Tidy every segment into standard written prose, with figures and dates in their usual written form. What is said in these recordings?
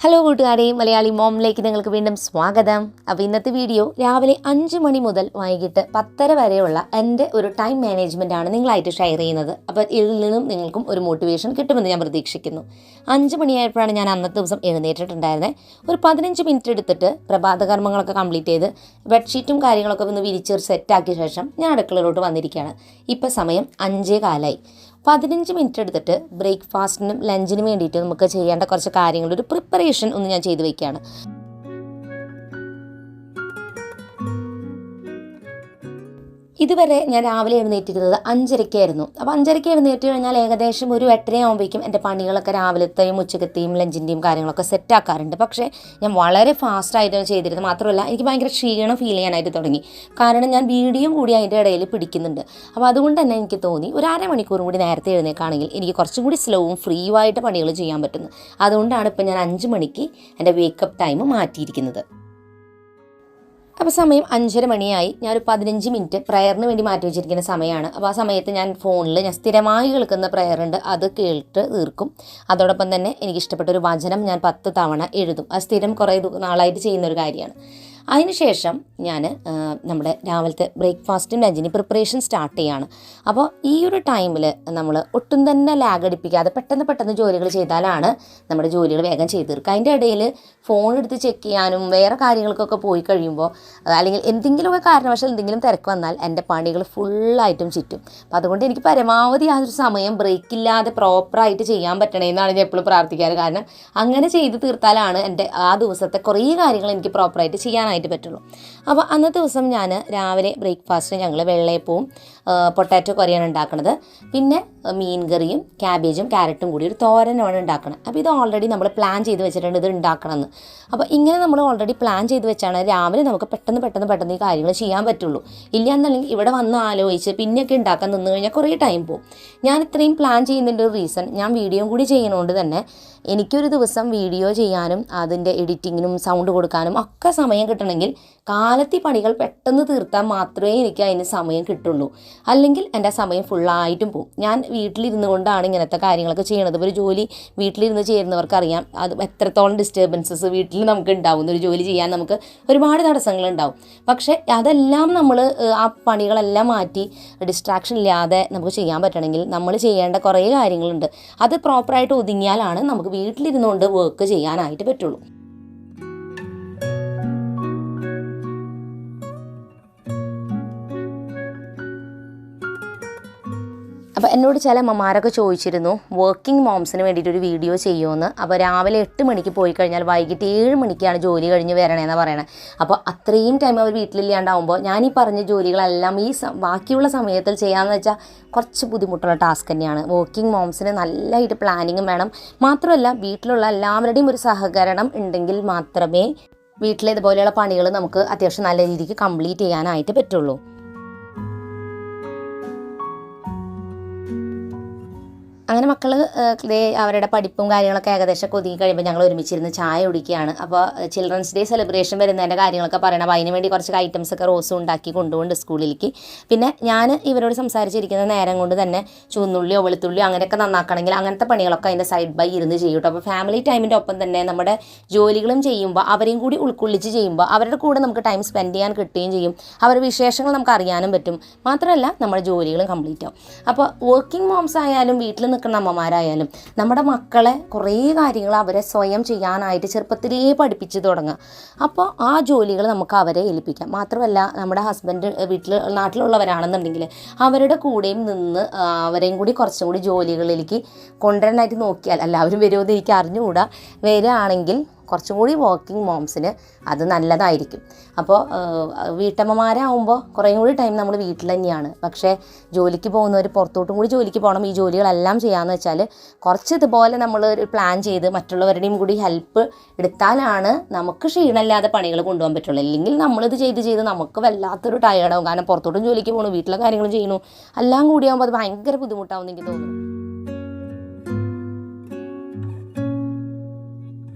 Hello കൂട്ടുകാരെ, മലയാളി മോമിലേക്ക് നിങ്ങൾക്ക് വീണ്ടും സ്വാഗതം. അപ്പോൾ ഇന്നത്തെ വീഡിയോ രാവിലെ 5 മണി മുതൽ വൈകിട്ട് 10:30 വരെയുള്ള എൻ്റെ ഒരു ടൈം മാനേജ്മെൻ്റ് ആണ് നിങ്ങളായിട്ട് ഷെയർ ചെയ്യുന്നത്. അപ്പോൾ ഇതിൽ നിന്നും നിങ്ങൾക്കും ഒരു മോട്ടിവേഷൻ കിട്ടുമെന്ന് ഞാൻ പ്രതീക്ഷിക്കുന്നു. 5 മണിയായപ്പോഴാണ് ഞാൻ അന്നത്തെ ദിവസം എഴുന്നേറ്റിട്ടുണ്ടായിരുന്നത്. ഒരു 15 മിനിറ്റ് എടുത്തിട്ട് പ്രഭാത കർമ്മങ്ങളൊക്കെ കംപ്ലീറ്റ് ചെയ്ത് ബെഡ്ഷീറ്റും കാര്യങ്ങളൊക്കെ ഒന്ന് വിരിച്ചൊരു സെറ്റാക്കിയ ശേഷം ഞാൻ അടുക്കളയിലോട്ട് വന്നിരിക്കുകയാണ്. ഇപ്പോൾ സമയം 5:15. 15 മിനിറ്റ് എടുത്തിട്ട് ബ്രേക്ക്ഫാസ്റ്റിനും ലഞ്ചിനും വേണ്ടിയിട്ട് നമുക്ക് ചെയ്യേണ്ട കുറച്ച് കാര്യങ്ങളുടെ ഒരു പ്രിപ്പറേഷൻ ഒന്ന് ഞാൻ ചെയ്ത് വയ്ക്കുകയാണ്. ഇതുവരെ ഞാൻ രാവിലെ എഴുന്നേറ്റിരുന്നത് 5:30 അപ്പോൾ 5:30 എഴുന്നേറ്റ് കഴിഞ്ഞാൽ ഏകദേശം ഒരു 8:30 ആകുമ്പോഴേക്കും എൻ്റെ പണികളൊക്കെ രാവിലത്തെയും ഉച്ചക്കത്തെയും ലഞ്ചിൻ്റെയും കാര്യങ്ങളൊക്കെ സെറ്റാക്കാറുണ്ട്. പക്ഷേ ഞാൻ വളരെ ഫാസ്റ്റായിട്ടാണ് ചെയ്തിരുന്നത്. മാത്രമല്ല എനിക്ക് ഭയങ്കര ക്ഷീണം ഫീൽ ചെയ്യാനായിട്ട് തുടങ്ങി. കാരണം ഞാൻ വീഡിയോ കൂടി അതിൻ്റെ ഇടയിൽ പിടിക്കുന്നുണ്ട്. അപ്പോൾ അതുകൊണ്ട് തന്നെ എനിക്ക് തോന്നി ഒരു അരമണിക്കൂറും കൂടി നേരത്തെ എഴുന്നേൽക്കുകയാണെങ്കിൽ എനിക്ക് കുറച്ചും കൂടി സ്ലോവും ഫ്രീയുമായിട്ട് പണികൾ ചെയ്യാൻ പറ്റുന്നത്. അതുകൊണ്ടാണ് ഇപ്പോൾ ഞാൻ 5 മണിക്ക് എൻ്റെ വേക്കപ്പ് ടൈം മാറ്റിയിരിക്കുന്നത്. അപ്പോൾ സമയം 5:30 മണിയായി. ഞാനൊരു 15 മിനിറ്റ് പ്രയറിന് വേണ്ടി മാറ്റി വെച്ചിരിക്കുന്ന സമയമാണ്. അപ്പോൾ ആ സമയത്ത് ഞാൻ ഫോണിൽ ഞാൻ സ്ഥിരമായി കേൾക്കുന്ന പ്രയറുണ്ട്, അത് കേട്ട് തീർക്കും. അതോടൊപ്പം തന്നെ എനിക്കിഷ്ടപ്പെട്ട ഒരു വചനം ഞാൻ 10 തവണ എഴുതും. അത് സ്ഥിരം കുറേ നാളായിട്ട് ചെയ്യുന്നൊരു കാര്യമാണ്. അതിനുശേഷം ഞാൻ നമ്മുടെ രാവിലത്തെ ബ്രേക്ക്ഫാസ്റ്റും ലഞ്ചിനും പ്രിപ്പറേഷൻ സ്റ്റാർട്ട് ചെയ്യുകയാണ്. അപ്പോൾ ഈ ഒരു ടൈമിൽ നമ്മൾ ഒട്ടും തന്നെ ലാഗ് അടിപ്പിക്കാതെ പെട്ടെന്ന് ജോലികൾ ചെയ്താലാണ് നമ്മുടെ ജോലികൾ വേഗം ചെയ്ത് തീർക്കുക. അതിൻ്റെ ഇടയിൽ ഫോൺ എടുത്ത് ചെക്ക് ചെയ്യാനും വേറെ കാര്യങ്ങൾക്കൊക്കെ പോയി കഴിയുമ്പോൾ അല്ലെങ്കിൽ എന്തെങ്കിലുമൊക്കെ കാരണവശാൽ എന്തെങ്കിലും തിരക്ക് വന്നാൽ എൻ്റെ പണികൾ ഫുള്ളായിട്ടും ചുറ്റും. അപ്പോൾ അതുകൊണ്ട് എനിക്ക് പരമാവധി ആ ഒരു സമയം ബ്രേക്കില്ലാതെ പ്രോപ്പറായിട്ട് ചെയ്യാൻ പറ്റണമെന്നാണ് ഞാൻ എപ്പോഴും പ്രാർത്ഥിക്കാറ്. കാരണം അങ്ങനെ ചെയ്ത് തീർത്താലാണ് എൻ്റെ ആ ദിവസത്തെ കുറേ കാര്യങ്ങൾ എനിക്ക് പ്രോപ്പറായിട്ട് ചെയ്യാനായിട്ട് പറ്റുള്ളൂ. അപ്പോൾ അന്നത്തെ ദിവസം ഞാൻ രാവിലെ ബ്രേക്ക്ഫാസ്റ്റിന് ഞങ്ങൾ വെള്ളയപ്പവും പൊട്ടാറ്റോ കറിയാണ് ഉണ്ടാക്കുന്നത്. പിന്നെ മീൻ കറിയും ക്യാബേജും ക്യാരറ്റും കൂടി ഒരു തോരനുമാണ് ഉണ്ടാക്കുന്നത്. അപ്പോൾ ഇത് ഓൾറെഡി നമ്മൾ പ്ലാൻ ചെയ്ത് വെച്ചിട്ടുണ്ട് ഇത് ഉണ്ടാക്കണമെന്ന്. അപ്പോൾ ഇങ്ങനെ നമ്മൾ ഓൾറെഡി പ്ലാൻ ചെയ്ത് വെച്ചാണ് രാവിലെ നമുക്ക് പെട്ടെന്ന് ഈ കാര്യങ്ങൾ ചെയ്യാൻ പറ്റുള്ളൂ. ഇല്ല എന്നുണ്ടെങ്കിൽ ഇവിടെ വന്ന് ആലോചിച്ച് പിന്നെയൊക്കെ ഉണ്ടാക്കാൻ നിന്ന് കഴിഞ്ഞാൽ കുറേ ടൈം പോകും. ഞാൻ ഇത്രയും പ്ലാൻ ചെയ്യുന്നതിൻ്റെ ഒരു റീസൺ ഞാൻ വീഡിയോ കൂടി ചെയ്യുന്നതുകൊണ്ട് തന്നെ എനിക്കൊരു ദിവസം വീഡിയോ ചെയ്യാനും അതിൻ്റെ എഡിറ്റിങ്ങിനും സൗണ്ട് കൊടുക്കാനും ഒക്കെ സമയം കിട്ടണമെങ്കിൽ കാലത്തെ പണികൾ പെട്ടെന്ന് തീർത്താൽ മാത്രമേ എനിക്ക് അതിന് സമയം കിട്ടുള്ളൂ. അല്ലെങ്കിൽ എൻ്റെ സമയം ഫുള്ളായിട്ടും പോകും. ഞാൻ വീട്ടിലിരുന്നു കൊണ്ടാണ് ഇങ്ങനത്തെ കാര്യങ്ങളൊക്കെ ചെയ്യണത്. ഒരു ജോലി വീട്ടിലിരുന്ന് ചെയ്യുന്നവർക്കറിയാം അത് എത്രത്തോളം ഡിസ്റ്റർബൻസസ് വീട്ടിൽ നമുക്ക് ഉണ്ടാവും. ഒരു ജോലി ചെയ്യാൻ നമുക്ക് ഒരുപാട് തടസ്സങ്ങളുണ്ടാവും. പക്ഷേ അതെല്ലാം നമ്മൾ ആ പണികളെല്ലാം മാറ്റി ഡിസ്ട്രാക്ഷൻ ഇല്ലാതെ നമുക്ക് ചെയ്യാൻ പറ്റണമെങ്കിൽ നമ്മൾ ചെയ്യേണ്ട കുറേ കാര്യങ്ങളുണ്ട്. അത് പ്രോപ്പറായിട്ട് ഒതുങ്ങിയാലാണ് നമുക്ക് വീട്ടിലിരുന്നുകൊണ്ട് വർക്ക് ചെയ്യാനായിട്ട് പറ്റുള്ളൂ. അപ്പോൾ എന്നോട് ചില അമ്മമാരൊക്കെ ചോദിച്ചിരുന്നു വർക്കിംഗ് മോംസിന് വേണ്ടിയിട്ടൊരു വീഡിയോ ചെയ്യുമെന്ന്. അപ്പോൾ രാവിലെ 8 മണിക്ക് പോയി കഴിഞ്ഞാൽ വൈകിട്ട് 7 മണിക്കാണ് ജോലി കഴിഞ്ഞ് വരണേന്ന് പറയണത്. അപ്പോൾ അത്രയും ടൈം അവർ വീട്ടിലില്ലാണ്ടാവുമ്പോൾ ഞാൻ ഈ പറഞ്ഞ ജോലികളെല്ലാം ഈ ബാക്കിയുള്ള സമയത്തിൽ ചെയ്യാമെന്ന് വെച്ചാൽ കുറച്ച് ബുദ്ധിമുട്ടുള്ള ടാസ്ക് തന്നെയാണ്. വർക്കിംഗ് മോംസിന് നല്ലതായിട്ട് പ്ലാനിങ്ങും വേണം. മാത്രമല്ല വീട്ടിലുള്ള എല്ലാവരുടെയും ഒരു സഹകരണം ഉണ്ടെങ്കിൽ മാത്രമേ വീട്ടിലിതുപോലെയുള്ള പണികൾ നമുക്ക് അത്യാവശ്യം നല്ല രീതിക്ക് കംപ്ലീറ്റ് ചെയ്യാനായിട്ട് പറ്റുള്ളൂ. അങ്ങനെ മക്കൾ അവരുടെ പഠിപ്പും കാര്യങ്ങളൊക്കെ ഏകദേശം ഒതുങ്ങി കഴിയുമ്പോൾ ഞങ്ങൾ ഒരുമിച്ചിരുന്ന് ചായ കുടിക്കുകയാണ്. അപ്പോൾ ചിൽഡ്രൻസ് ഡേ സെലിബ്രേഷൻ വരുന്നതിൻ്റെ കാര്യങ്ങളൊക്കെ പറയണം. അപ്പോൾ അതിന് വേണ്ടി കുറച്ച് ഐറ്റംസൊക്കെ റോസും ഉണ്ടാക്കി കൊണ്ടുപോകുന്നുണ്ട് സ്കൂളിലേക്ക്. പിന്നെ ഞാൻ ഇവരോട് സംസാരിച്ചിരിക്കുന്ന നേരം കൊണ്ട് തന്നെ ചുവന്നുള്ളിയോ വെളുത്തുള്ളിയോ അങ്ങനെയൊക്കെ നന്നാക്കണമെങ്കിൽ അങ്ങനത്തെ പണികളൊക്കെ അതിൻ്റെ സൈഡ് ബൈ ഇരുന്ന് ചെയ്യും കേട്ടോ. അപ്പോൾ ഫാമിലി ടൈമിൻ്റെ ഒപ്പം തന്നെ നമ്മുടെ ജോലികളും ചെയ്യുമ്പോൾ അവരെയും കൂടി ഉൾക്കൊള്ളിച്ച് ചെയ്യുമ്പോൾ അവരുടെ കൂടെ നമുക്ക് ടൈം സ്പെൻഡ് ചെയ്യാൻ കിട്ടുകയും ചെയ്യും. അവരുടെ വിശേഷങ്ങൾ നമുക്ക് അറിയാനും പറ്റും. മാത്രമല്ല നമ്മുടെ ജോലികളും കംപ്ലീറ്റ് ആവും. അപ്പോൾ വർക്കിംഗ് മോംസ് ആയാലും വീട്ടിൽ നിൽക്കുന്ന അമ്മമാരായാലും നമ്മുടെ മക്കളെ കുറേ കാര്യങ്ങൾ അവരെ സ്വയം ചെയ്യാനായിട്ട് ചെറുപ്പത്തിലേ പഠിപ്പിച്ച് തുടങ്ങുക. അപ്പോൾ ആ ജോലികൾ നമുക്ക് അവരെ ഏൽപ്പിക്കാം. മാത്രമല്ല നമ്മുടെ ഹസ്ബൻഡ് നാട്ടിലുള്ളവരാണെന്നുണ്ടെങ്കിൽ അവരുടെ കൂടെയും നിന്ന് അവരെയും കൂടി കുറച്ചും കൂടി ജോലികളിലേക്ക് കൊണ്ടുവരാനായിട്ട് നോക്കിയാൽ എല്ലാവരും വരുമെന്ന് എനിക്ക് അറിഞ്ഞുകൂടാ. വരികയാണെങ്കിൽ കുറച്ചും കൂടി വർക്കിംഗ് മോംസിന് അത് നല്ലതായിരിക്കും. അപ്പോൾ വീട്ടമ്മമാരാകുമ്പോൾ കുറേ കൂടി ടൈം നമ്മൾ വീട്ടിൽ തന്നെയാണ്. പക്ഷേ ജോലിക്ക് പോകുന്നവർ പുറത്തോട്ടും കൂടി ജോലിക്ക് പോകണം. ഈ ജോലികളെല്ലാം ചെയ്യാമെന്ന് വെച്ചാൽ കുറച്ച് ഇതുപോലെ നമ്മൾ ഒരു പ്ലാൻ ചെയ്ത് മറ്റുള്ളവരുടെയും കൂടി ഹെൽപ്പ് എടുത്താലാണ് നമുക്ക് ക്ഷീണമില്ലാതെ പണികൾ കൊണ്ടുപോകാൻ പറ്റുള്ളൂ. അല്ലെങ്കിൽ നമ്മളിത് ചെയ്ത് നമുക്ക് വല്ലാത്തൊരു ടയേർഡാവും. കാരണം പുറത്തോട്ടും ജോലിക്ക് പോകണു, വീട്ടിലെ കാര്യങ്ങൾ ചെയ്യണു, എല്ലാം കൂടിയാകുമ്പോൾ അത് ഭയങ്കര ബുദ്ധിമുട്ടാവും എനിക്ക് തോന്നുന്നു.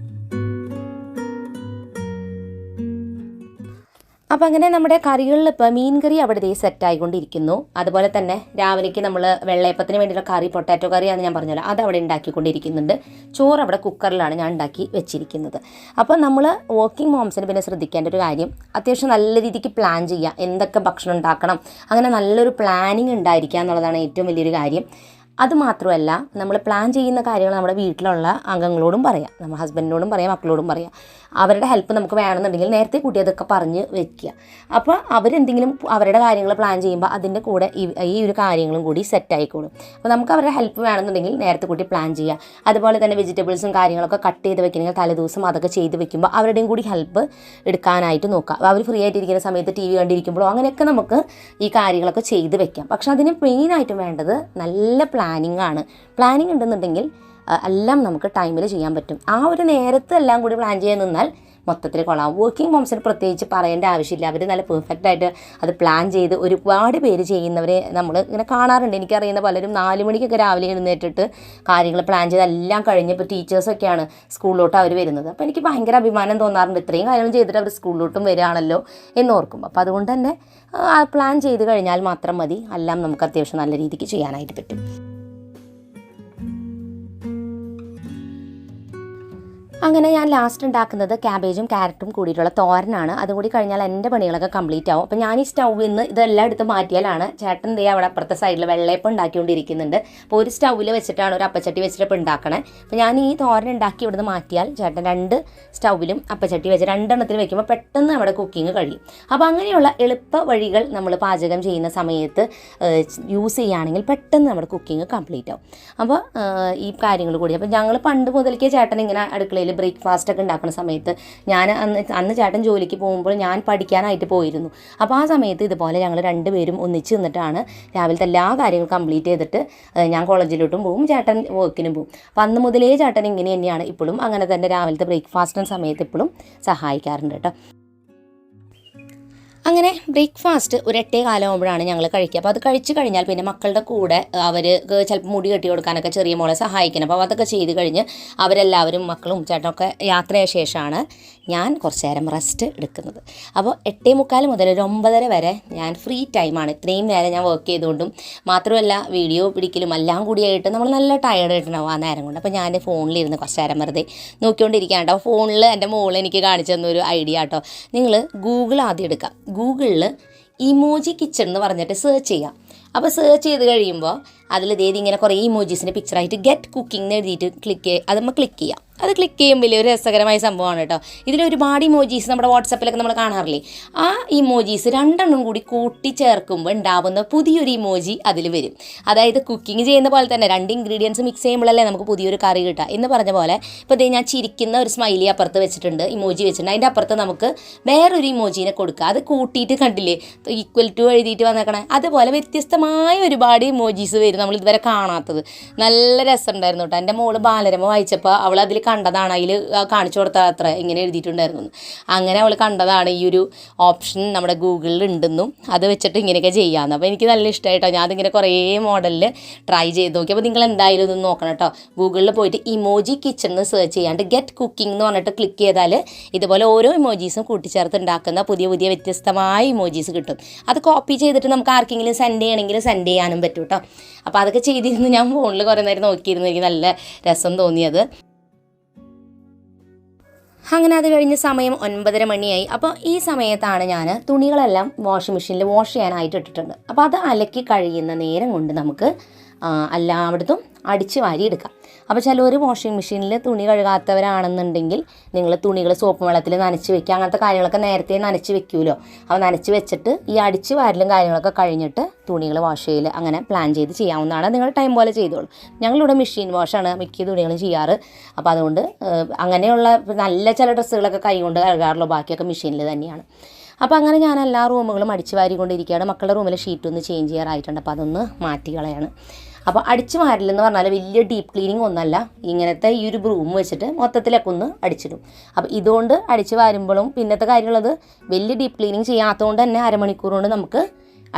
അപ്പോൾ അങ്ങനെ നമ്മുടെ കറികളിൽ ഇപ്പോൾ മീൻ കറി അവിടെ സെറ്റായിക്കൊണ്ടിരിക്കുന്നു. അതുപോലെ തന്നെ രാവിലേക്ക് നമ്മൾ വെള്ളയപ്പത്തിന് വേണ്ടിയുള്ള കറി, പൊട്ടാറ്റോ കറിയാണ് ഞാൻ പറഞ്ഞല്ലോ, അത് അവിടെ ഉണ്ടാക്കിക്കൊണ്ടിരിക്കുന്നുണ്ട്. ചോറ് അവിടെ കുക്കറിലാണ് ഞാൻ ഉണ്ടാക്കി വെച്ചിരിക്കുന്നത്. അപ്പോൾ നമ്മൾ വർക്കിംഗ് മോംസിന് പിന്നെ ശ്രദ്ധിക്കേണ്ട ഒരു കാര്യം, അത്യാവശ്യം നല്ല രീതിക്ക് പ്ലാൻ ചെയ്യുക. എന്തൊക്കെ ഭക്ഷണം ഉണ്ടാക്കണം, അങ്ങനെ നല്ലൊരു പ്ലാനിങ് ഉണ്ടായിരിക്കുക എന്നുള്ളതാണ് ഏറ്റവും വലിയൊരു കാര്യം. അതുമാത്രമല്ല, നമ്മൾ പ്ലാൻ ചെയ്യുന്ന കാര്യങ്ങൾ നമ്മുടെ വീട്ടിലുള്ള അംഗങ്ങളോടും പറയാം, നമ്മുടെ ഹസ്ബൻഡിനോടും പറയാം, മക്കളോടും പറയാം. അവരുടെ ഹെൽപ്പ് നമുക്ക് വേണമെന്നുണ്ടെങ്കിൽ നേരത്തെ കൂട്ടി അതൊക്കെ പറഞ്ഞ് വെക്കുക. അപ്പോൾ അവരെന്തെങ്കിലും അവരുടെ കാര്യങ്ങൾ പ്ലാൻ ചെയ്യുമ്പോൾ അതിൻ്റെ കൂടെ ഈ ഒരു കാര്യങ്ങളും കൂടി സെറ്റായിക്കോളും. അപ്പോൾ നമുക്ക് അവരുടെ ഹെൽപ്പ് വേണമെന്നുണ്ടെങ്കിൽ നേരത്തെ കൂട്ടി പ്ലാൻ ചെയ്യുക. അതുപോലെ തന്നെ വെജിറ്റബിൾസും കാര്യങ്ങളൊക്കെ കട്ട് ചെയ്ത് വെക്കണമെങ്കിൽ തലേദിവസം അതൊക്കെ ചെയ്ത് വെക്കുമ്പോൾ അവരുടെയും കൂടി ഹെൽപ്പ് എടുക്കാനായിട്ട് നോക്കുക. അവർ ഫ്രീ ആയിട്ടിരിക്കുന്ന സമയത്ത് TV കണ്ടിരിക്കുമ്പോഴോ അങ്ങനെയൊക്കെ നമുക്ക് ഈ കാര്യങ്ങളൊക്കെ ചെയ്ത് വെക്കാം. പക്ഷെ അതിന് മെയിനായിട്ടും വേണ്ടത് നല്ല പ്ലാനിങ് ആണ്. പ്ലാനിങ് ഉണ്ടെന്നുണ്ടെങ്കിൽ എല്ലാം നമുക്ക് ടൈമിൽ ചെയ്യാൻ പറ്റും. ആ ഒരു നേരത്തെ എല്ലാം കൂടി പ്ലാൻ ചെയ്യാൻ നിന്നാൽ മൊത്തത്തിൽ കൊള്ളാം. വർക്കിംഗ് മോംസിന് പ്രത്യേകിച്ച് പറയേണ്ട ആവശ്യമില്ല. അവർ നല്ല പെർഫെക്റ്റായിട്ട് അത് പ്ലാൻ ചെയ്ത് ഒരുപാട് പേര് ചെയ്യുന്നവരെ നമ്മൾ ഇങ്ങനെ കാണാറുണ്ട്. എനിക്കറിയുന്ന പലരും 4 മണിക്കൊക്കെ രാവിലെ എഴുന്നേറ്റിട്ട് കാര്യങ്ങൾ പ്ലാൻ ചെയ്ത് എല്ലാം കഴിഞ്ഞ് ഇപ്പോൾ ടീച്ചേഴ്സൊക്കെയാണ് സ്കൂളിലോട്ട് അവർ വരുന്നത്. അപ്പോൾ എനിക്ക് ഭയങ്കര അഭിമാനം തോന്നാറുണ്ട്, ഇത്രയും കാര്യങ്ങൾ ചെയ്തിട്ട് അവർ സ്കൂളിലോട്ടും വരികയാണല്ലോ എന്നോർക്കും. അപ്പോൾ അതുകൊണ്ട് തന്നെ പ്ലാൻ ചെയ്ത് കഴിഞ്ഞാൽ മാത്രം മതി, എല്ലാം നമുക്ക് അത്യാവശ്യം നല്ല രീതിക്ക് ചെയ്യാനായിട്ട് പറ്റും. അങ്ങനെ ഞാൻ ലാസ്റ്റ് ഉണ്ടാക്കുന്നത് ക്യാബേജും ക്യാരറ്റും കൂടിയിട്ടുള്ള തോരനാണ്. അതും കൂടി കഴിഞ്ഞാൽ എൻ്റെ പണികളൊക്കെ കംപ്ലീറ്റ് ആവും. അപ്പോൾ ഞാൻ ഈ സ്റ്റൗവിൽ നിന്ന് ഇതെല്ലാം എടുത്ത് മാറ്റിയാലാണ് ചേട്ടൻ അവിടെ അപ്പുറത്തെ സൈഡിൽ വെള്ളയപ്പം ഉണ്ടാക്കിക്കൊണ്ടിരിക്കുന്നുണ്ട്. അപ്പോൾ ഒരു സ്റ്റൗവിൽ വെച്ചിട്ടാണ് ഒരു അപ്പച്ചട്ടി വെച്ചിട്ട് ഉണ്ടാക്കണേ. അപ്പോൾ ഞാൻ ഈ തോരൻ ഉണ്ടാക്കി ഇവിടുന്ന് മാറ്റിയാൽ ചേട്ടൻ 2 സ്റ്റൗവിലും അപ്പച്ചട്ടി വെച്ച് 2 എണ്ണത്തിൽ വെക്കുമ്പോൾ പെട്ടെന്ന് നമ്മുടെ കുക്കിംഗ് കഴിയും. അപ്പോൾ അങ്ങനെയുള്ള എളുപ്പ വഴികൾ നമ്മൾ പാചകം ചെയ്യുന്ന സമയത്ത് യൂസ് ചെയ്യുകയാണെങ്കിൽ പെട്ടെന്ന് നമ്മുടെ കുക്കിംഗ് കംപ്ലീറ്റ് ആവും. അപ്പോൾ ഈ കാര്യങ്ങൾ കൂടി, അപ്പോൾ ഞങ്ങൾ പണ്ട് മുതൽക്കേ ചേട്ടൻ ഇങ്ങനെ അടുക്കളയിൽ ബ്രേക്ക്ഫാസ്റ്റ് ഒക്കെ ഉണ്ടാക്കുന്ന സമയത്ത് ഞാൻ അന്ന് ചേട്ടൻ ജോലിക്ക് പോകുമ്പോൾ ഞാൻ പഠിക്കാനായിട്ട് പോയിരുന്നു. അപ്പോൾ ആ സമയത്ത് ഇതുപോലെ ഞങ്ങൾ 2 പേരും ഒന്നിച്ച് നിന്നിട്ടാണ് രാവിലത്തെ എല്ലാ കാര്യങ്ങളും കംപ്ലീറ്റ് ചെയ്തിട്ട് ഞാൻ കോളേജിലോട്ടും പോകും, ചേട്ടൻ വർക്കിനും പോകും. അപ്പോൾ അന്ന് മുതലേ ചേട്ടൻ ഇങ്ങനെ തന്നെയാണ് ഇപ്പോഴും അങ്ങനെ തന്നെ രാവിലത്തെ ബ്രേക്ക്ഫാസ്റ്റിന് സമയത്ത് ഇപ്പോഴും സഹായിക്കാറുണ്ട് കേട്ടോ. അങ്ങനെ ബ്രേക്ക്ഫാസ്റ്റ് ഒരു 8:15 ആകുമ്പോഴാണ് ഞങ്ങൾ കഴിക്കുക. അപ്പോൾ അത് കഴിച്ച് കഴിഞ്ഞാൽ പിന്നെ മക്കളുടെ കൂടെ അവർ ചിലപ്പോൾ മുടി കെട്ടി കൊടുക്കാനൊക്കെ ചെറിയ മോളെ സഹായിക്കണം. അപ്പോൾ അതൊക്കെ ചെയ്ത് കഴിഞ്ഞ് അവരെല്ലാവരും മക്കളും ചേട്ടനൊക്കെ യാത്രയായ ശേഷമാണ് ഞാൻ കുറച്ച് നേരം റെസ്റ്റ് എടുക്കുന്നത്. അപ്പോൾ 8:45 മുതൽ ഒരു 9:30 വരെ ഞാൻ ഫ്രീ ടൈമാണ്. ഇത്രയും നേരം ഞാൻ വർക്ക് ചെയ്തുകൊണ്ടും മാത്രമല്ല വീഡിയോ പിടിക്കലും എല്ലാം കൂടിയായിട്ട് നമ്മൾ നല്ല ടയർഡായിട്ടുണ്ടാവും ആ നേരം കൊണ്ട്. അപ്പോൾ ഞാൻ ഫോണിലിരുന്ന് കുറച്ച് നേരം വെറുതെ നോക്കിക്കൊണ്ടിരിക്കുകയാണ് കേട്ടോ. ഫോണിൽ എൻ്റെ മോൾ എനിക്ക് കാണിച്ചു തന്നൊരു ഐഡിയ കേട്ടോ. നിങ്ങൾ ഗൂഗിൾ ആദ്യം എടുക്കാം. ഗൂഗിളിൽ ഇമോജി കിച്ചൺ എന്ന് പറഞ്ഞിട്ട് സെർച്ച് ചെയ്യാം. അപ്പോൾ സെർച്ച് ചെയ്ത് കഴിയുമ്പോൾ അതിൽ ഇങ്ങനെ കുറേ ഇമോജീസിൻ്റെ പിക്ചറായിട്ട് ഗെറ്റ് കുക്കിംഗ് എന്ന് എഴുതിയിട്ട് അത് നമ്മൾ ക്ലിക്ക് ചെയ്യാം. അത് ക്ലിക്ക് ചെയ്യുമ്പോൾ ഒരു രസകരമായ സംഭവമാണ് കേട്ടോ. ഇതിലൊരുപാട് ഇമോജീസ് നമ്മുടെ വാട്സപ്പിലൊക്കെ നമ്മൾ കാണാറില്ലേ, ആ ഇമോജീസ് 2 എണ്ണം കൂടി കൂട്ടി ചേർക്കുമ്പോൾ ഉണ്ടാവുന്ന പുതിയൊരു ഇമോജി അതിൽ വരും. അതായത് കുക്കിംഗ് ചെയ്യുന്ന പോലെ തന്നെ 2 ഇൻഗ്രീഡിയൻസ് മിക്സ് ചെയ്യുമ്പോഴല്ലേ നമുക്ക് പുതിയൊരു കറി കിട്ടുക എന്ന് പറഞ്ഞ പോലെ. ഇപ്പോൾ ഞാൻ ചിരിക്കുന്ന ഒരു സ്മൈലി അപ്പുറത്ത് വെച്ചിട്ടുണ്ട്, ഇമോജി വെച്ചിട്ടുണ്ട്. അതിൻ്റെ അപ്പുറത്ത് നമുക്ക് വേറൊരു ഇമോജീനെ കൊടുക്കുക. അത് കൂട്ടിയിട്ട് കണ്ടില്ലേ ഈക്വൽ ടു എഴുതിയിട്ട് വന്നേക്കണേ. അതുപോലെ വ്യത്യസ്തമായ ഒരുപാട് ഇമോജീസ് വരും നമ്മൾ ഇതുവരെ കാണാത്തത്. നല്ല രസമുണ്ടായിരുന്നു കേട്ടോ. എൻ്റെ മോള് ബാലരമ വായിച്ചപ്പോൾ അവൾ അതിൽ കണ്ടതാണ്, അതിൽ കാണിച്ചു കൊടുത്താൽ അത്ര ഇങ്ങനെ എഴുതിയിട്ടുണ്ടായിരുന്നു. അങ്ങനെ അവൾ കണ്ടതാണ് ഈ ഒരു ഓപ്ഷൻ നമ്മുടെ ഗൂഗിളിൽ ഉണ്ടെന്നും അത് വെച്ചിട്ട് ഇങ്ങനെയൊക്കെ ചെയ്യാമെന്ന്. അപ്പോൾ എനിക്ക് നല്ല ഇഷ്ടമായിട്ടോ. ഞാൻ അതിങ്ങനെ കുറേ മോഡലിൽ ട്രൈ ചെയ്ത് നോക്കി. അപ്പോൾ നിങ്ങൾ എന്തായാലും ഇതൊന്ന് നോക്കണം കേട്ടോ. ഗൂഗിളിൽ പോയിട്ട് ഇമോജി കിച്ചൺ എന്ന് സെർച്ച് ചെയ്യാണ്ട് ഗെറ്റ് കുക്കിംഗ് എന്ന് പറഞ്ഞിട്ട് ക്ലിക്ക് ചെയ്താൽ ഇതുപോലെ ഓരോ ഇമോജീസും കൂട്ടിച്ചേർത്ത് ഉണ്ടാക്കുന്ന പുതിയ പുതിയ വ്യത്യസ്തമായ ഇമോജീസ് കിട്ടും. അത് കോപ്പി ചെയ്തിട്ട് നമുക്ക് ആർക്കെങ്കിലും സെൻഡ് ചെയ്യണമെങ്കിൽ സെൻഡ് ചെയ്യാനും പറ്റും കേട്ടോ. അപ്പോൾ അതൊക്കെ ചെയ്തിരുന്നു. ഞാൻ ഫോണിൽ കുറേ നേരം നോക്കിയിരുന്നു. എനിക്ക് നല്ല രസം തോന്നിയത്. അങ്ങനെ അത് കഴിഞ്ഞ് സമയം 9:30 മണിയായി. അപ്പോൾ ഈ സമയത്താണ് ഞാൻ തുണികളെല്ലാം വാഷിംഗ് മെഷീനിൽ വാഷ് ചെയ്യാനായിട്ട് ഇട്ടിട്ടുണ്ട്. അപ്പോൾ അത് അലക്കി കഴിയുന്ന നേരം കൊണ്ട് നമുക്ക് എല്ലായിടത്തും അടിച്ച് വാരി എടുക്കാം. അപ്പോൾ ചിലർ വാഷിംഗ് മെഷീനിൽ തുണി കഴുകാത്തവരാണെന്നുണ്ടെങ്കിൽ നിങ്ങൾ തുണികൾ സോപ്പ് വെള്ളത്തിൽ നനച്ച് വെക്കുക. അങ്ങനത്തെ കാര്യങ്ങളൊക്കെ നേരത്തെ നനച്ച് വെക്കുമല്ലോ. അപ്പോൾ നനച്ച് വെച്ചിട്ട് ഈ അടിച്ച് വാരലും കാര്യങ്ങളൊക്കെ കഴിഞ്ഞിട്ട് തുണികൾ വാഷ് ചെയ്യൽ അങ്ങനെ പ്ലാൻ ചെയ്ത് ചെയ്യാവുന്നതാണ്. നിങ്ങൾ ടൈം പോലെ ചെയ്തോളൂ. ഞങ്ങളിവിടെ മെഷീൻ വാഷാണ് മിക്ക തുണികളും ചെയ്യാറ്. അപ്പോൾ അതുകൊണ്ട് അങ്ങനെയുള്ള നല്ല ചില ഡ്രസ്സുകളൊക്കെ കൈ കൊണ്ട് കഴുകാറുള്ളൂ, ബാക്കിയൊക്കെ മെഷീനിൽ തന്നെയാണ്. അപ്പോൾ അങ്ങനെ ഞാൻ എല്ലാ റൂമുകളും അടിച്ച് വാരിക്കൊണ്ടിരിക്കുകയാണ്. മക്കളുടെ റൂമിൽ ഷീറ്റ് ഒന്ന് ചേഞ്ച് ചെയ്യാറായിട്ടുണ്ട്. അപ്പോൾ അതൊന്ന് മാറ്റി കളയാണ്. അപ്പോൾ അടിച്ച് വാരലെന്ന് പറഞ്ഞാൽ വലിയ ഡീപ്പ് ക്ലീനിങ് ഒന്നല്ല, ഇങ്ങനത്തെ ഈ ഒരു ബ്രൂം വെച്ചിട്ട് മൊത്തത്തിലൊക്കെ ഒന്ന് അടിച്ചിടും. അപ്പോൾ ഇതുകൊണ്ട് അടിച്ച് വാരുമ്പോഴും പിന്നത്തെ കാര്യമുള്ളത് വലിയ ഡീപ്പ് ക്ലീനിങ് ചെയ്യാത്തതുകൊണ്ട് തന്നെ 1/2 മണിക്കൂർ കൊണ്ട് നമുക്ക്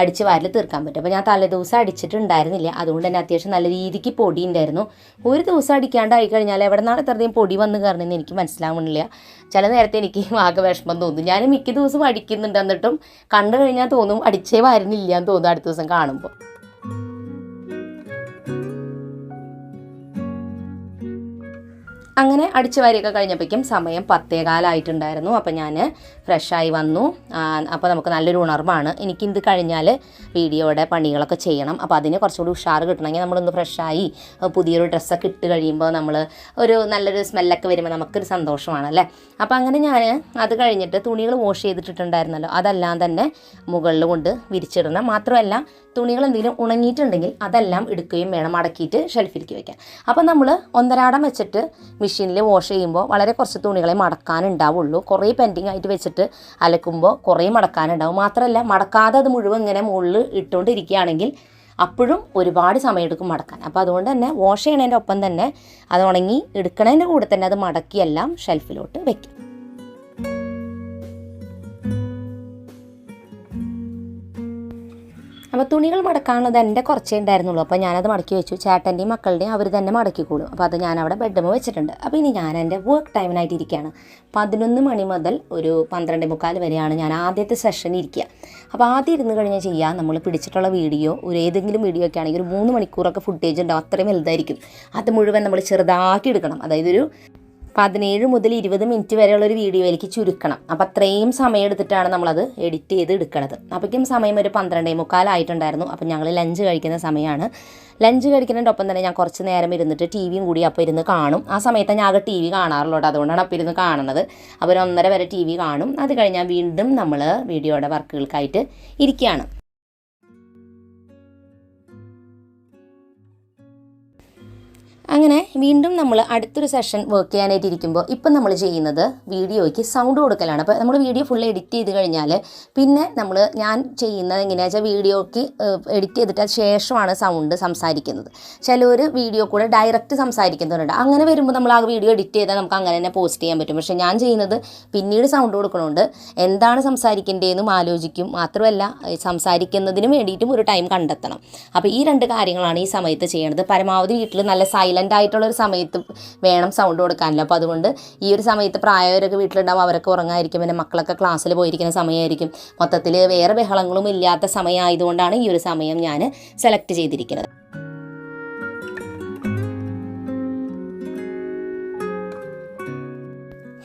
അടിച്ച് വാരൽ തീർക്കാൻ പറ്റും. അപ്പോൾ ഞാൻ തലേദിവസം അടിച്ചിട്ടുണ്ടായിരുന്നില്ല, അതുകൊണ്ട് തന്നെ അത്യാവശ്യം നല്ല രീതിക്ക് പൊടി ഉണ്ടായിരുന്നു. ഒരു ദിവസം അടിക്കാണ്ടായി കഴിഞ്ഞാൽ എവിടെ നിന്നാണ് ഇത്രയധികം പൊടി വന്ന് കയറണമെന്ന് എനിക്ക് മനസ്സിലാവുന്നില്ല. ചില നേരത്തെ എനിക്ക് ആകെ വിഷമം തോന്നും. ഞാൻ മിക്ക ദിവസവും അടിക്കുന്നുണ്ട്, എന്നിട്ടും കണ്ടു കഴിഞ്ഞാൽ തോന്നും അടിച്ചേ വരുന്നില്ല എന്ന് തോന്നും അടുത്ത ദിവസം കാണുമ്പോൾ. അങ്ങനെ അടിച്ചു വാരിയൊക്കെ കഴിഞ്ഞപ്പോഴേക്കും സമയം 10:15 അപ്പോൾ ഞാൻ ഫ്രഷായി വന്നു. അപ്പോൾ നമുക്ക് നല്ലൊരു ഉണർവാണ്. എനിക്കിത് കഴിഞ്ഞാൽ വീഡിയോയുടെ പണികളൊക്കെ ചെയ്യണം. അപ്പോൾ അതിന് കുറച്ചുകൂടി ഉഷാറ് കിട്ടണമെങ്കിൽ നമ്മളൊന്ന് ഫ്രഷായി പുതിയൊരു ഡ്രസ്സൊക്കെ ഇട്ട് കഴിയുമ്പോൾ നമ്മൾ നല്ലൊരു സ്മെല്ലൊക്കെ വരുമ്പോൾ നമുക്കൊരു സന്തോഷമാണല്ലേ. അപ്പോൾ അങ്ങനെ ഞാൻ അത് കഴിഞ്ഞിട്ട് തുണികൾ വാഷ് ചെയ്തിട്ടുണ്ടായിരുന്നല്ലോ, അതെല്ലാം തന്നെ മുകളിൽ കൊണ്ട് വിരിച്ചിടണം. മാത്രമല്ല തുണികൾ എന്തെങ്കിലും ഉണങ്ങിയിട്ടുണ്ടെങ്കിൽ അതെല്ലാം എടുക്കുകയും വേണം, മടക്കിയിട്ട് ഷെൽഫിലേക്ക് വയ്ക്കാൻ. അപ്പോൾ നമ്മൾ ഒന്നരാടം വെച്ചിട്ട് മെഷീനിൽ വാഷ് ചെയ്യുമ്പോൾ വളരെ കുറച്ച് തുണികളെ മടക്കാനുണ്ടാവുള്ളൂ. കുറേ പെൻഡിങ് ആയിട്ട് വെച്ചിട്ട് അലക്കുമ്പോൾ കുറേ മടക്കാനുണ്ടാവും. മാത്രമല്ല മടക്കാതെ അത് മുഴുവൻ ഇങ്ങനെ മുകളിൽ ഇട്ടുകൊണ്ടിരിക്കുകയാണെങ്കിൽ അപ്പോഴും ഒരുപാട് സമയമെടുക്കും മടക്കാൻ. അപ്പോൾ അതുകൊണ്ട് തന്നെ വാഷ് ചെയ്യണതിൻ്റെ ഒപ്പം തന്നെ അത് ഉണങ്ങി എടുക്കണതിൻ്റെ കൂടെ തന്നെ അത് മടക്കിയെല്ലാം ഷെൽഫിലോട്ട് വെക്കും. അപ്പോൾ തുണികൾ മടക്കാനുള്ളത് എൻ്റെ കുറച്ചേ ഉണ്ടായിരുന്നുള്ളൂ. അപ്പോൾ ഞാനത് മടക്കി വെച്ചു. ചേട്ടൻ്റെയും മക്കളുടെയും അവർ തന്നെ മടക്കിക്കോളും. അപ്പോൾ അത് ഞാനവിടെ ബെഡ്റൂമിൽ വെച്ചിട്ടുണ്ട്. അപ്പോൾ ഇനി ഞാൻ എൻ്റെ വർക്ക് ടൈമിനായിട്ട് ഇരിക്കുകയാണ്. 11 മണി മുതൽ ഒരു 12:45 വരെയാണ് ഞാൻ ആദ്യത്തെ സെഷൻ ഇരിക്കുക. അപ്പോൾ ആദ്യം ഇരുന്ന് കഴിഞ്ഞാൽ ചെയ്യുക, നമ്മൾ പിടിച്ചിട്ടുള്ള വീഡിയോ ഏതെങ്കിലും വീഡിയോ ഒക്കെ ആണെങ്കിൽ ഒരു 3 മണിക്കൂറൊക്കെ ഫുട്ടേജ് ഉണ്ടാവും, അത്രയും വലുതായിരിക്കും. അത് മുഴുവൻ നമ്മൾ ചെറുതാക്കി എടുക്കണം. അതായത് ഒരു 17 മുതൽ 20 മിനിറ്റ് വരെയുള്ളൊരു വീഡിയോയിലേക്ക് ചുരുക്കണം. അപ്പോൾ അത്രയും സമയം എടുത്തിട്ടാണ് നമ്മളത് എഡിറ്റ് ചെയ്ത് എടുക്കുന്നത്. അപ്പോഴേക്കും സമയം ഒരു 12:45 ആയിട്ടുണ്ടായിരുന്നു. അപ്പോൾ ഞങ്ങൾ ലഞ്ച് കഴിക്കുന്ന സമയമാണ്. ലഞ്ച് കഴിക്കുന്നതിൻ്റെ ഒപ്പം തന്നെ ഞാൻ കുറച്ച് നേരം ഇരുന്നിട്ട് ടി വിയും കൂടി അപ്പോൾ ഇരുന്ന് കാണും. ആ സമയത്ത് ഞാൻ ആകെ ടി വി കാണാറുള്ളൂ, അതുകൊണ്ടാണ് അപ്പോൾ ഇരുന്ന് കാണുന്നത്. അപ്പോൾ ഒരു 1:30 വരെ ടി വി കാണും. അത് കഴിഞ്ഞാൽ വീണ്ടും നമ്മൾ വീഡിയോയുടെ വർക്കുകൾക്കായിട്ട് ഇരിക്കുകയാണ്. അങ്ങനെ വീണ്ടും നമ്മൾ അടുത്തൊരു സെഷൻ വർക്ക് ചെയ്യാനായിട്ട് ഇരിക്കുമ്പോൾ ഇപ്പം നമ്മൾ ചെയ്യുന്നത് വീഡിയോയ്ക്ക് സൗണ്ട് കൊടുക്കലാണ്. അപ്പോൾ നമ്മൾ വീഡിയോ ഫുൾ എഡിറ്റ് ചെയ്ത് കഴിഞ്ഞാൽ പിന്നെ ഞാൻ ചെയ്യുന്നത് എങ്ങനെയാണെന്ന് വെച്ചാൽ വീഡിയോയ്ക്ക് എഡിറ്റ് ചെയ്തിട്ട് ശേഷമാണ് സൗണ്ട് സംസാരിക്കുന്നത്. ചിലർ വീഡിയോ കൂടെ ഡയറക്റ്റ് സംസാരിക്കുന്നവരുണ്ട്. അങ്ങനെ വരുമ്പോൾ നമ്മൾ ആ വീഡിയോ എഡിറ്റ് ചെയ്താൽ നമുക്ക് അങ്ങനെ തന്നെ പോസ്റ്റ് ചെയ്യാൻ പറ്റും. പക്ഷേ ഞാൻ ചെയ്യുന്നത് പിന്നീട് സൗണ്ട് കൊടുക്കണോണ്ട് എന്താണ് സംസാരിക്കേണ്ടതെന്നും ആലോചിക്കും. മാത്രമല്ല സംസാരിക്കുന്നതിന് വേണ്ടിയിട്ടും ഒരു ടൈം കണ്ടെത്തണം. അപ്പോൾ ഈ 2 കാര്യങ്ങളാണ് ഈ സമയത്ത് ചെയ്യേണ്ടത്. പരമാവധി വീട്ടിൽ നല്ല സൈലൻ്റ് ആയിട്ടുള്ളൊരു സമയത്ത് വേണം സൗണ്ട് കൊടുക്കാനില്ല. അപ്പോൾ അതുകൊണ്ട് ഈ ഒരു സമയത്ത് പ്രായവരൊക്കെ വീട്ടിലുണ്ടാവും, അവരൊക്കെ ഉറങ്ങായിരിക്കും, പിന്നെ മക്കളൊക്കെ ക്ലാസ്സിൽ പോയിരിക്കുന്ന സമയമായിരിക്കും. മൊത്തത്തിൽ വേറെ ബഹളങ്ങളും ഇല്ലാത്ത സമയമായതുകൊണ്ടാണ് ഈ ഒരു സമയം ഞാൻ സെലക്ട് ചെയ്തിരിക്കുന്നത്.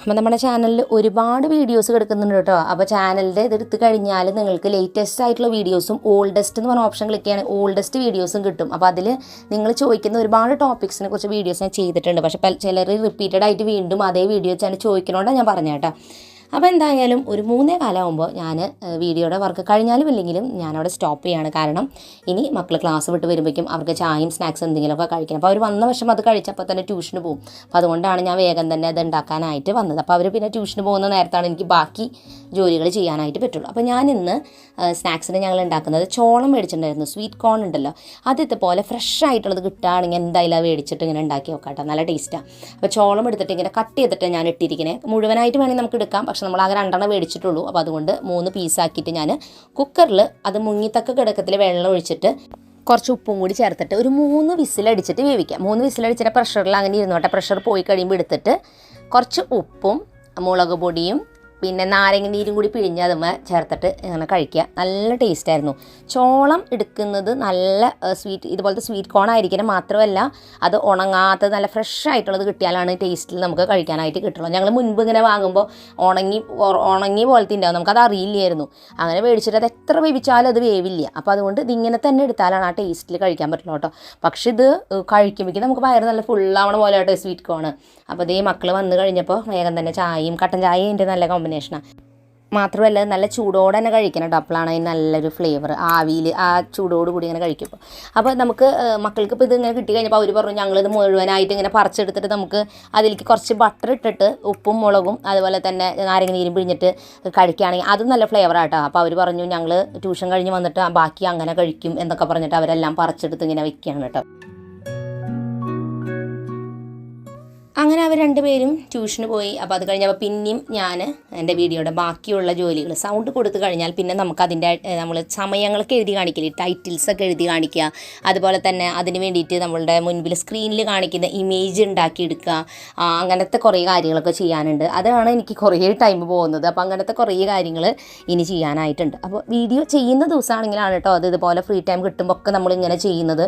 അപ്പോൾ നമ്മുടെ ചാനലിൽ ഒരുപാട് വീഡിയോസ് കിടക്കുന്നുണ്ട് കേട്ടോ. അപ്പോൾ ചാനലിൻ്റെ ഇതെടുത്ത് കഴിഞ്ഞാൽ നിങ്ങൾക്ക് ലേറ്റസ്റ്റ് ആയിട്ടുള്ള വീഡിയോസും ഓൾഡസ്റ്റ് എന്ന് പറഞ്ഞ ഓപ്ഷൻ ക്ലിക്ക് ചെയ്യുകയാണെങ്കിൽ ഓൾഡസ്റ്റ് വീഡിയോസും കിട്ടും. അപ്പോൾ അതിൽ നിങ്ങൾ ചോദിക്കുന്ന ഒരുപാട് ടോപ്പിക്സിനെ കുറിച്ച് വീഡിയോസ് ഞാൻ ചെയ്തിട്ടുണ്ട്. പക്ഷേ ചിലർ റിപ്പീറ്റഡ് ആയിട്ട് വീണ്ടും അതേ വീഡിയോ ഞാൻ ചോദിക്കണോണ്ടാണ് ഞാൻ പറഞ്ഞത് കേട്ടോ. അപ്പോൾ എന്തായാലും ഒരു 3:15 ആകുമ്പോൾ ഞാൻ വീഡിയോയുടെ വർക്ക് കഴിഞ്ഞാലും ഇല്ലെങ്കിലും ഞാനവിടെ സ്റ്റോപ്പ് ചെയ്യാണ്. കാരണം ഇനി മക്കൾ ക്ലാസ് വിട്ട് വരുമ്പോഴേക്കും അവർക്ക് ചായയും സ്നാക്സ് എന്തെങ്കിലുമൊക്കെ കഴിക്കണം. അപ്പോൾ അവർ വന്ന വശം അത് കഴിച്ചപ്പോൾ തന്നെ ട്യൂഷന് പോകും. അപ്പോൾ അതുകൊണ്ടാണ് ഞാൻ വേഗം തന്നെ അത് ഉണ്ടാക്കാനായിട്ട് വന്നത്. അപ്പോൾ അവർ പിന്നെ ട്യൂഷന് പോകുന്ന നേരത്താണ് എനിക്ക് ബാക്കി ജോലികൾ ചെയ്യാനായിട്ട് പറ്റുള്ളൂ. അപ്പോൾ ഞാൻ ഇന്ന് സ്നാക്സിന് ഞങ്ങൾ ഉണ്ടാക്കുന്നത് ചോളം മേടിച്ചിട്ടുണ്ടായിരുന്നു. സ്വീറ്റ് കോൺ ഉണ്ടല്ലോ, അത് ഇതുപോലെ ഫ്രഷ് ആയിട്ടുള്ളത് കിട്ടുകയാണെങ്കിൽ എന്തായാലും അത് മേടിച്ചിട്ട് ഇങ്ങനെ ഉണ്ടാക്കി നോക്കാം കേട്ടോ, നല്ല ടേസ്റ്റാണ്. അപ്പോൾ ചോളം എടുത്തിട്ട് ഇങ്ങനെ കട്ട് ചെയ്തിട്ട് ഞാൻ ഇട്ടിരിക്കുന്നത്. മുഴുവനായിട്ട് വേണമെങ്കിൽ നമുക്ക് എടുക്കാം, പക്ഷെ നമ്മൾ ആകെ 2 മേടിച്ചിട്ടുള്ളൂ. അപ്പോൾ അതുകൊണ്ട് 3 പീസാക്കിയിട്ട് ഞാൻ കുക്കറിൽ അത് മുങ്ങിത്തക്ക കിടക്കത്തിൽ വെള്ളം ഒഴിച്ചിട്ട് കുറച്ച് ഉപ്പും കൂടി ചേർത്തിട്ട് ഒരു 3 വിസിലടിച്ചിട്ട് വേവിക്കാം. 3 വിസിലടിച്ചിട്ട് പ്രഷറിൽ അങ്ങനെ ഇരുന്നോട്ടെ. പ്രഷർ പോയി കഴിയുമ്പോൾ എടുത്തിട്ട് കുറച്ച് ഉപ്പും മുളക് പൊടിയും പിന്നെ നാരങ്ങ നീരും കൂടി പിഴിഞ്ഞ് അതുമ്മ ചേർത്തിട്ട് ഇങ്ങനെ കഴിക്കുക. നല്ല ടേസ്റ്റായിരുന്നു. ചോളം എടുക്കുന്നത് നല്ല ഇതുപോലത്തെ സ്വീറ്റ് കോൺ ആയിരിക്കണം. മാത്രമല്ല അത് ഉണങ്ങാത്തത് നല്ല ഫ്രഷ് ആയിട്ടുള്ളത് കിട്ടിയാലാണ് ടേസ്റ്റിൽ നമുക്ക് കഴിക്കാനായിട്ട് കിട്ടുള്ളൂ. ഞങ്ങൾ മുൻപ് ഇങ്ങനെ വാങ്ങുമ്പോൾ ഉണങ്ങി പോലത്തെ ഉണ്ടാവും, നമുക്കത് അറിയില്ലായിരുന്നു. അങ്ങനെ മേടിച്ചിട്ട് അത് എത്ര വേവിച്ചാലും അത് വേവില്ല. അപ്പോൾ അതുകൊണ്ട് ഇതിങ്ങനെ തന്നെ എടുത്താലാണ് ആ ടേസ്റ്റിൽ കഴിക്കാൻ പറ്റുള്ളൂ കേട്ടോ. പക്ഷെ ഇത് കഴിക്കുമ്പോഴേക്കും നമുക്ക് വയറ് നല്ല ഫുള്ളാവണ പോലെ കേട്ടോ സ്വീറ്റ് കോൺ. അപ്പോൾ ഇതേ മക്കൾ വന്നു കഴിഞ്ഞപ്പോൾ വേഗം തന്നെ ചായയും കട്ടൻ ചായയും എൻ്റെ നല്ല കോമ്പിനേഷനാണ്. മാത്രമല്ല നല്ല ചൂടോടെ തന്നെ കഴിക്കണം കേട്ടോ. അപ്പോഴാണ് അതിന് നല്ലൊരു ഫ്ലേവർ, ആവിയിൽ ആ ചൂടോട് കൂടി ഇങ്ങനെ കഴിക്കുമ്പോൾ. അപ്പോൾ നമുക്ക് മക്കൾക്ക് ഇപ്പോൾ ഇതിങ്ങനെ കിട്ടി കഴിഞ്ഞപ്പോൾ അവർ പറഞ്ഞു ഞങ്ങളിത് മുഴുവനായിട്ട് ഇങ്ങനെ പറിച്ചെടുത്തിട്ട് നമുക്ക് അതിലേക്ക് കുറച്ച് ബട്ടർ ഇട്ടിട്ട് ഉപ്പും മുളകും അതുപോലെ തന്നെ നാരങ്ങ നീരും പിഴിഞ്ഞിട്ട് കഴിക്കുകയാണെങ്കിൽ അതും നല്ല ഫ്ലേവറാട്ടോ. അപ്പോൾ അവർ പറഞ്ഞു ഞങ്ങൾ ട്യൂഷൻ കഴിഞ്ഞ് വന്നിട്ട് ബാക്കി അങ്ങനെ കഴിക്കും എന്നൊക്കെ പറഞ്ഞിട്ട് അവരെല്ലാം പറിച്ചെടുത്ത് ഇങ്ങനെ വെക്കുകയാണ് കേട്ടോ. അങ്ങനെ അവർ രണ്ടുപേരും ട്യൂഷന് പോയി. അപ്പോൾ അത് കഴിഞ്ഞപ്പോൾ പിന്നെയും ഞാൻ എൻ്റെ വീഡിയോയുടെ ബാക്കിയുള്ള ജോലികൾ സൗണ്ട് കൊടുത്തു കഴിഞ്ഞാൽ പിന്നെ നമുക്കതിൻ്റെ നമ്മൾ സമയങ്ങളൊക്കെ എഴുതി കാണിക്കില്ല, ടൈറ്റിൽസൊക്കെ എഴുതി കാണിക്കുക, അതുപോലെ തന്നെ അതിന് വേണ്ടിയിട്ട് നമ്മളുടെ മുൻപിൽ സ്ക്രീനിൽ കാണിക്കുന്ന ഇമേജ് ഉണ്ടാക്കിയെടുക്കുക, അങ്ങനത്തെ കുറേ കാര്യങ്ങളൊക്കെ ചെയ്യാനുണ്ട്. അതാണ് എനിക്ക് കുറേ ടൈം പോകുന്നത്. അപ്പോൾ അങ്ങനത്തെ കുറേ കാര്യങ്ങൾ ഇനി ചെയ്യാനായിട്ടുണ്ട്. അപ്പോൾ വീഡിയോ ചെയ്യുന്ന ദിവസമാണെങ്കിലാണ് കേട്ടോ അത് ഇതുപോലെ ഫ്രീ ടൈം കിട്ടുമ്പോൾ ഒക്കെ നമ്മളിങ്ങനെ ചെയ്യുന്നത്.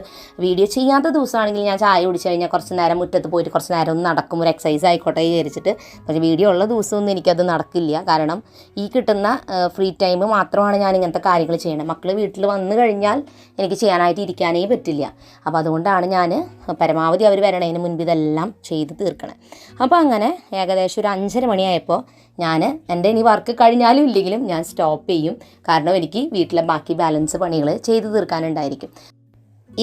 വീഡിയോ ചെയ്യാത്ത ദിവസമാണെങ്കിൽ ഞാൻ ചായ കുടിച്ച് കഴിഞ്ഞാൽ കുറച്ച് നേരം മുറ്റത്ത് പോയിട്ട് കുറച്ച് നേരം ഒന്ന് നടക്കും, ഒരു എക്സസൈസ് ആയിക്കോട്ടെ വിചാരിച്ചിട്ട്. പക്ഷേ വീഡിയോ ഉള്ള ദിവസമൊന്നും എനിക്കത് നടക്കില്ല. കാരണം ഈ കിട്ടുന്ന ഫ്രീ ടൈം മാത്രമാണ് ഞാൻ ഇങ്ങനത്തെ കാര്യങ്ങൾ ചെയ്യണം. മക്കൾ വീട്ടിൽ വന്നു കഴിഞ്ഞാൽ എനിക്ക് ചെയ്യാനായിട്ട് ഇരിക്കാനേ പറ്റില്ല. അപ്പോൾ അതുകൊണ്ടാണ് ഞാൻ പരമാവധി അവർ വരണതിന് മുൻപ് ഇതെല്ലാം ചെയ്ത് തീർക്കണം. അപ്പോൾ അങ്ങനെ ഏകദേശം ഒരു 5:30 മണിയായപ്പോൾ ഞാൻ എൻ്റെ ഇനി വർക്ക് കഴിഞ്ഞാലും ഇല്ലെങ്കിലും ഞാൻ സ്റ്റോപ്പ് ചെയ്യും. കാരണം എനിക്ക് വീട്ടിലെ ബാക്കി ബാലൻസ് പണികൾ ചെയ്ത് തീർക്കാനുണ്ടായിരിക്കും.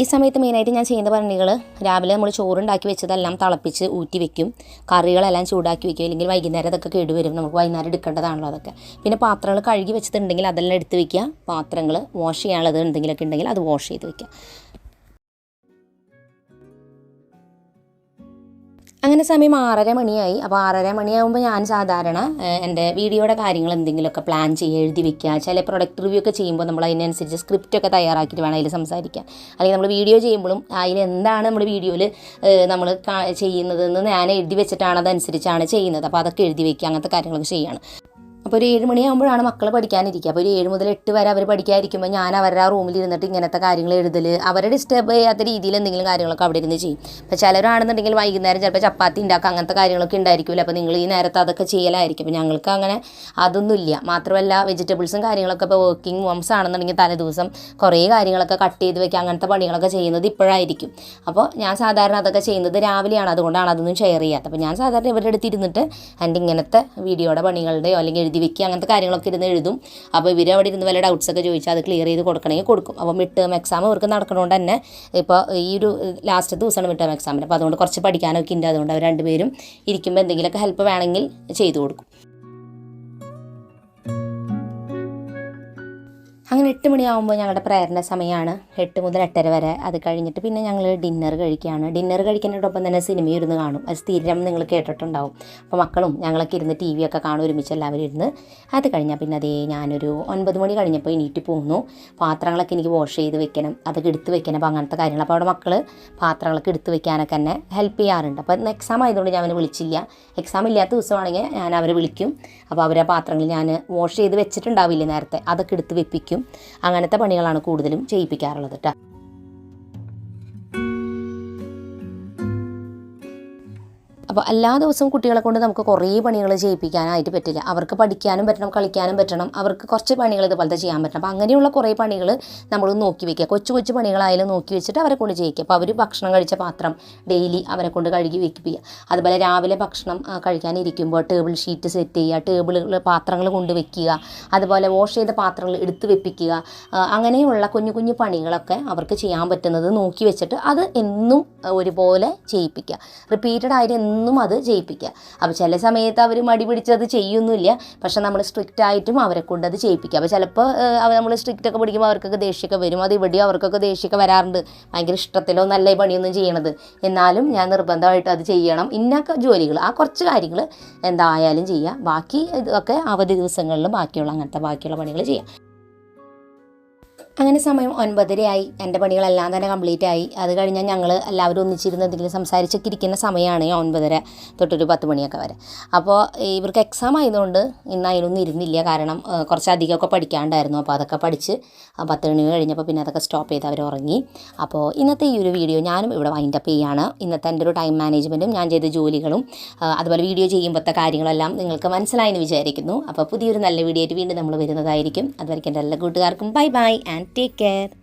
ഈ സമയത്ത് മെയിനായിട്ട് ഞാൻ ചെയ്യുന്ന പണികൾ, രാവിലെ നമ്മൾ ചോറുണ്ടാക്കി വെച്ചതെല്ലാം തിളപ്പിച്ച് ഊറ്റി വെക്കും, കറികളെല്ലാം ചൂടാക്കി വെക്കും, അല്ലെങ്കിൽ വൈകുന്നേരം അതൊക്കെ കേടുവരും, നമുക്ക് വൈകുന്നേരം എടുക്കേണ്ടതാണല്ലോ അതൊക്കെ. പിന്നെ പാത്രങ്ങൾ കഴുകി വെച്ചിട്ടുണ്ടെങ്കിൽ അതെല്ലാം എടുത്ത് വെക്കുക, പാത്രങ്ങൾ വാഷ് ചെയ്യാനുള്ളത് എന്തെങ്കിലുമൊക്കെ ഉണ്ടെങ്കിൽ അത് വാഷ് ചെയ്ത് വെക്കുക. അങ്ങനെ സമയം 6:30 മണിയായി. അപ്പോൾ 6:30 മണിയാകുമ്പോൾ ഞാൻ സാധാരണ എൻ്റെ വീഡിയോയുടെ കാര്യങ്ങൾ എന്തെങ്കിലുമൊക്കെ പ്ലാൻ ചെയ്യുക, എഴുതി വെക്കുക. ചില പ്രൊഡക്റ്റ് റിവ്യൂ ഒക്കെ ചെയ്യുമ്പോൾ നമ്മൾ അതിനനുസരിച്ച് സ്ക്രിപ്റ്റൊക്കെ തയ്യാറാക്കിയിട്ട് വേണം അതിൽ സംസാരിക്കാൻ. അല്ലെങ്കിൽ നമ്മൾ വീഡിയോ ചെയ്യുമ്പോഴും അതിലെന്താണ് നമ്മൾ വീഡിയോയിൽ നമ്മൾ ചെയ്യുന്നതെന്ന് ഞാൻ എഴുതി വെച്ചിട്ടാണ് അതനുസരിച്ചാണ് ചെയ്യുന്നത്. അപ്പോൾ അതൊക്കെ എഴുതി വെക്കുക, അങ്ങനത്തെ കാര്യങ്ങളൊക്കെ ചെയ്യുകയാണ്. അപ്പോൾ ഒരു 7 മണിയാകുമ്പോഴാണ് മക്കൾ പഠിക്കാനിരിക്കുക. അപ്പോൾ ഒരു 7 മുതൽ 8 വരെ അവർ പഠിക്കാതിരിക്കുമ്പോൾ ഞാൻ അവരുടെ ആ റൂമിൽ ഇരുന്നിട്ട് ഇങ്ങനത്തെ കാര്യങ്ങൾ എഴുതൽ, അവരെ ഡിസ്റ്റർബ് ചെയ്യാത്ത രീതിയിൽ എന്തെങ്കിലും കാര്യങ്ങളൊക്കെ അവിടെ ഇരുന്ന് ചെയ്യും. അപ്പോൾ ചിലരാണെന്നുണ്ടെങ്കിൽ വൈകുന്നേരം ചിലപ്പോൾ ചപ്പാത്തി ഉണ്ടാക്കുക, അങ്ങനത്തെ കാര്യങ്ങളൊക്കെ ഉണ്ടായിരിക്കില്ല. അപ്പോൾ നിങ്ങൾ ഈ നേരത്തെ അതൊക്കെ ചെയ്യലായിരിക്കും. അപ്പോൾ ഞങ്ങൾക്ക് അങ്ങനെ അതൊന്നുമില്ല. മാത്രമല്ല വെജിറ്റബിൾസും കാര്യങ്ങളൊക്കെ ഇപ്പോൾ വർക്കിംഗ് മോംസ് ആണെന്നുണ്ടെങ്കിൽ തലേദിവസം കുറേ കാര്യങ്ങളൊക്കെ കട്ട് ചെയ്ത് വെക്കുക, അങ്ങനത്തെ പണികളൊക്കെ ചെയ്യുന്നത് ഇപ്പോഴായിരിക്കും. അപ്പോൾ ഞാൻ സാധാരണ അതൊക്കെ ചെയ്യുന്നത് രാവിലെയാണ്, അതുകൊണ്ടാണ് അതൊന്നും ഷെയർ ചെയ്യാത്തത്. അപ്പോൾ ഞാൻ സാധാരണ ഇവരുടെ അടുത്ത് ഇരുന്നിട്ട് എൻ്റെ ഇങ്ങനത്തെ വീഡിയോയുടെ പണികളുടെയോ അല്ലെങ്കിൽ എഴുതി വെക്കുക അങ്ങനത്തെ കാര്യങ്ങളൊക്കെ ഇരുന്ന് എഴുതും. അപ്പോൾ ഇവർ അവിടെ ഇരുന്ന് വല്ല ഡൗട്ട്സൊക്കെ ചോദിച്ചാൽ അത് ക്ലിയർ ചെയ്ത് കൊടുക്കണമെങ്കിൽ കൊടുക്കും. അപ്പോൾ മിഡ് ടേം എക്സാം ഇവർക്ക് നടക്കണോണ്ട് തന്നെ ഇപ്പോൾ ഈ ഒരു ലാസ്റ്റ് ദിവസമാണ് മിഡ് ടേം എക്സാമിന്. അപ്പോൾ അതുകൊണ്ട് കുറച്ച് പഠിക്കാനൊക്കെ ഉണ്ട്. അതുകൊണ്ട് അവർ രണ്ടുപേരും ഇരിക്കുമ്പോൾ എന്തെങ്കിലുമൊക്കെ ഹെൽപ്പ് വേണമെങ്കിൽ ചെയ്തു കൊടുക്കും. അങ്ങനെ 8 മണിയാകുമ്പോൾ ഞങ്ങളുടെ പ്രയറിൻ്റെ സമയമാണ്. 8 മുതൽ 8:30 വരെ. അത് കഴിഞ്ഞിട്ട് പിന്നെ ഞങ്ങൾ ഡിന്നർ കഴിക്കുകയാണ്. ഡിന്നർ കഴിക്കുന്നതിനോടൊപ്പം തന്നെ സിനിമ ഇരുന്ന് കാണും. അത് സ്ഥിരം നിങ്ങൾ കേട്ടിട്ടുണ്ടാവും. അപ്പോൾ മക്കളും ഞങ്ങളൊക്കെ ഇരുന്ന് TV ഒക്കെ കാണും ഒരുമിച്ച് എല്ലാവരും ഇരുന്ന്. അത് കഴിഞ്ഞാൽ പിന്നെ അതേ ഞാനൊരു 9 മണി കഴിഞ്ഞപ്പോൾ എണീറ്റ് പോന്നു. പാത്രങ്ങളൊക്കെ എനിക്ക് വാഷ് ചെയ്ത് വെക്കണം, അതൊക്കെ എടുത്ത് വെക്കണം. അപ്പോൾ അങ്ങനത്തെ കാര്യങ്ങൾ. അപ്പോൾ അവിടെ മക്കൾ പാത്രങ്ങളൊക്കെ എടുത്ത് വെക്കാനൊക്കെ തന്നെ ഹെൽപ്പ് ചെയ്യാറുണ്ട്. അപ്പോൾ ഇന്ന് എക്സാം ആയതുകൊണ്ട് ഞാൻ അവനെ വിളിച്ചില്ല. എക്സാം ഇല്ലാത്ത ദിവസമാണെങ്കിൽ ഞാൻ അവരെ വിളിക്കും. അപ്പോൾ അവരെ പാത്രങ്ങൾ ഞാൻ വാഷ് ചെയ്ത് വെച്ചിട്ടുണ്ടാവില്ല നേരത്തെ, അതൊക്കെ എടുത്ത് വെപ്പിക്കും. അങ്ങനത്തെ പണികളാണ് കൂടുതലും ചെയ്യിപ്പിക്കാറുള്ളത് കേട്ടോ. അപ്പോൾ എല്ലാ ദിവസവും കുട്ടികളെ കൊണ്ട് നമുക്ക് കുറേ പണികൾ ചെയ്യിപ്പിക്കാനായിട്ട് പറ്റില്ല. അവർക്ക് പഠിക്കാനും പറ്റണം, കളിക്കാനും പറ്റണം, അവർക്ക് കുറച്ച് പണികൾ ഇതുപോലത്തെ ചെയ്യാൻ പറ്റണം. അപ്പോൾ അങ്ങനെയുള്ള കുറേ പണികൾ നമ്മൾ നോക്കി വയ്ക്കുക. കൊച്ചു കൊച്ചു പണികളായാലും നോക്കി വെച്ചിട്ട് അവരെ കൊണ്ട് ചെയ്യിക്കുക. അപ്പോൾ അവർ ഭക്ഷണം കഴിച്ച പാത്രം ഡെയിലി അവരെ കൊണ്ട് കഴുകി വയ്ക്കുക. അതുപോലെ രാവിലെ ഭക്ഷണം കഴിക്കാനിരിക്കുമ്പോൾ ടേബിൾ ഷീറ്റ് സെറ്റ് ചെയ്യുക, ടേബിളുകൾ പാത്രങ്ങൾ കൊണ്ട് വെക്കുക, അതുപോലെ വാഷ് ചെയ്ത പാത്രങ്ങൾ എടുത്ത് വെപ്പിക്കുക. അങ്ങനെയുള്ള കുഞ്ഞു കുഞ്ഞു പണികളൊക്കെ അവർക്ക് ചെയ്യാൻ പറ്റുന്നത് നോക്കി വെച്ചിട്ട് അത് എന്നും ഒരുപോലെ ചെയ്യിപ്പിക്കുക. റിപ്പീറ്റഡ് ആയിട്ട് എന്നും അത് ചെയ്യിപ്പിക്കുക. അപ്പോൾ ചില സമയത്ത് അവർ മടി പിടിച്ചത് ചെയ്യുന്നില്ല, പക്ഷെ നമ്മൾ സ്ട്രിക്റ്റ് ആയിട്ടും അവരെ കൊണ്ട് അത് ചെയ്യിപ്പിക്കുക. അപ്പോൾ ചിലപ്പോൾ നമ്മൾ സ്ട്രിക്റ്റ് ഒക്കെ പിടിക്കുമ്പോൾ അവർക്കൊക്കെ ദേഷ്യമൊക്കെ വരും. അത് ഇവിടെയും അവർക്കൊക്കെ ദേഷ്യമൊക്കെ വരാറുണ്ട്. ഭയങ്കര ഇഷ്ടത്തിലോ നല്ല പണിയൊന്നും ചെയ്യണത്. എന്നാലും ഞാൻ നിർബന്ധമായിട്ട് അത് ചെയ്യണം. ഇന്നൊക്കെ ജോലികൾ ആ കുറച്ച് കാര്യങ്ങൾ എന്തായാലും ചെയ്യുക. ബാക്കി ഇതൊക്കെ അവധി ദിവസങ്ങളിലും ബാക്കിയുള്ള പണികൾ ചെയ്യാം. അങ്ങനെ സമയം 9:30 ആയി. എൻ്റെ പണികളെല്ലാം തന്നെ കംപ്ലീറ്റ് ആയി. അത് കഴിഞ്ഞാൽ ഞങ്ങൾ എല്ലാവരും ഒന്നിച്ചിരുന്ന് എന്തെങ്കിലും സംസാരിച്ചൊക്കെ ഇരിക്കുന്ന സമയമാണ് 9:30 തൊട്ടൊരു 10 മണിയൊക്കെ വരെ. അപ്പോൾ ഇവർക്ക് എക്സാം ആയതുകൊണ്ട് ഇന്ന് അതിനൊന്നും ഇരുന്നില്ല. കാരണം കുറച്ചധികമൊക്കെ പഠിക്കാണ്ടായിരുന്നു. അപ്പോൾ അതൊക്കെ പഠിച്ച് 10 മണി കഴിഞ്ഞപ്പോൾ പിന്നെ അതൊക്കെ സ്റ്റോപ്പ് ചെയ്ത് അവർ ഉറങ്ങി. അപ്പോൾ ഇന്നത്തെ ഈ ഒരു വീഡിയോ ഞാനും ഇവിടെ വൈൻഡപ്പ് ചെയ്യുകയാണ്. ഇന്നത്തെ എൻ്റെ ഒരു ടൈം മാനേജ്മെൻറ്റും ഞാൻ ചെയ്ത ജോലികളും അതുപോലെ വീഡിയോ ചെയ്യുമ്പോഴത്തെ കാര്യങ്ങളെല്ലാം നിങ്ങൾക്ക് മനസ്സിലായെന്ന് വിചാരിക്കുന്നു. അപ്പോൾ പുതിയൊരു നല്ല വീഡിയോ ആയിട്ട് വീണ്ടും നമ്മൾ വരുന്നതായിരിക്കും. അതുവരെയ്ക്കും എൻ്റെ എല്ലാ കൂട്ടുകാർക്കും bye bye and take care.